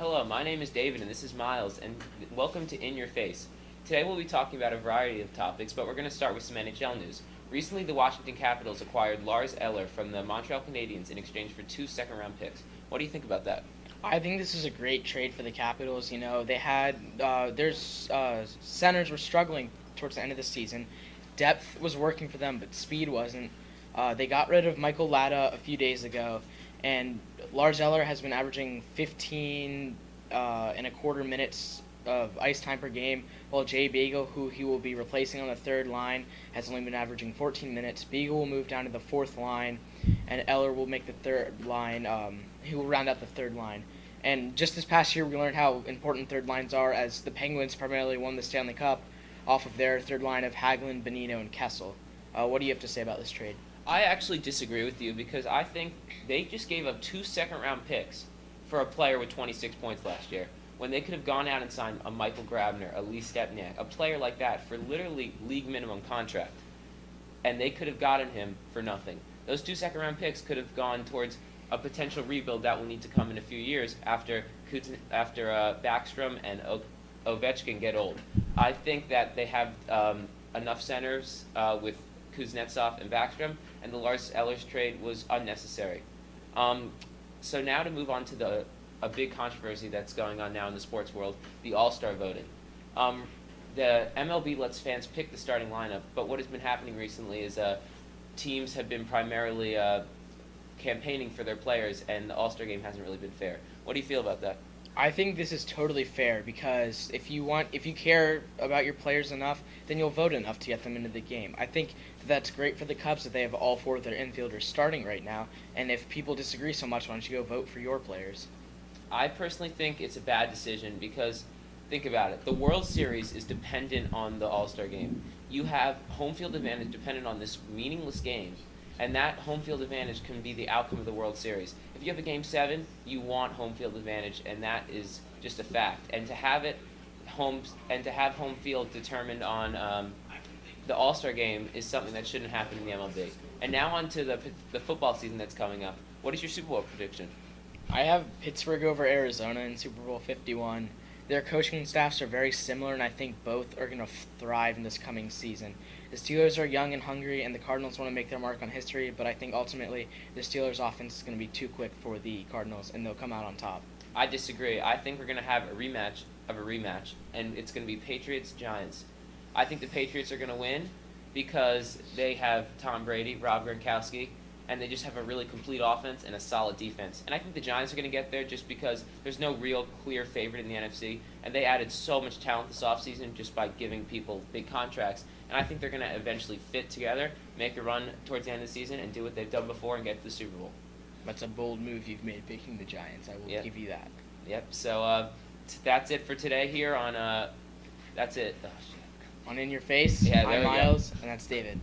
Hello, my name is David and this is Miles, and welcome to In Your Face. Today we'll be talking about a variety of topics, but we're going to start with some NHL news. Recently, the Washington Capitals acquired Lars Eller from the Montreal Canadiens in exchange for 2 second-round picks. What do you think about that? I think this is a great trade for the Capitals. You know, they had centers were struggling towards the end of the season. Depth was working for them, but speed wasn't. They got rid of Michael Latta a few days ago, and Lars Eller has been averaging 15 and a quarter minutes of ice time per game, while Jay Beagle, who he will be replacing on the third line, has only been averaging 14 minutes. Beagle will move down to the fourth line, and Eller will make the third line. He will round out the third line. And just this past year, we learned how important third lines are, as the Penguins primarily won the Stanley Cup off of their third line of Hagelin, Bonino, and Kessel. What do you have to say about this trade? I actually disagree with you because I think they just gave up 2 second-round picks for a player with 26 points last year, when they could have gone out and signed a Michael Grabner, a Lee Stepniak, a player like that for literally league minimum contract, and they could have gotten him for nothing. Those 2 second-round picks could have gone towards a potential rebuild that will need to come in a few years after Backstrom and Ovechkin get old. I think that they have enough centers with Kuznetsov and Backstrom, and the Lars Ellers trade was unnecessary. So now to move on to a big controversy that's going on now in the sports world, the All-Star voting. The MLB lets fans pick the starting lineup, but what has been happening recently is teams have been primarily campaigning for their players, and the All-Star game hasn't really been fair. What do you feel about that? I think this is totally fair because if you care about your players enough, then you'll vote enough to get them into the game. I think that's great for the Cubs that they have all four of their infielders starting right now. And if people disagree so much, why don't you go vote for your players? I personally think it's a bad decision because think about it. The World Series is dependent on the All-Star game. You have home field advantage dependent on this meaningless game, and that home field advantage can be the outcome of the World Series. If you have a Game 7, you want home field advantage, and that is just a fact. And to have home field determined on the All-Star game is something that shouldn't happen in the MLB. And now on to the football season that's coming up. What is your Super Bowl prediction? I have Pittsburgh over Arizona in Super Bowl 51. Their coaching staffs are very similar, and I think both are going to thrive in this coming season. The Steelers are young and hungry, and the Cardinals want to make their mark on history, but I think ultimately the Steelers' offense is going to be too quick for the Cardinals, and they'll come out on top. I disagree. I think we're going to have a rematch of a rematch, and it's going to be Patriots-Giants. I think the Patriots are going to win because they have Tom Brady, Rob Gronkowski, and they just have a really complete offense and a solid defense. And I think the Giants are going to get there just because there's no real clear favorite in the NFC, and they added so much talent this offseason just by giving people big contracts. And I think they're going to eventually fit together, make a run towards the end of the season, and do what they've done before and get to the Super Bowl. That's a bold move you've made picking the Giants. I will give you that. Yep. So that's it for today here on that's it. Oh, shit. On In Your Face, Yeah, I'm Miles, and that's David.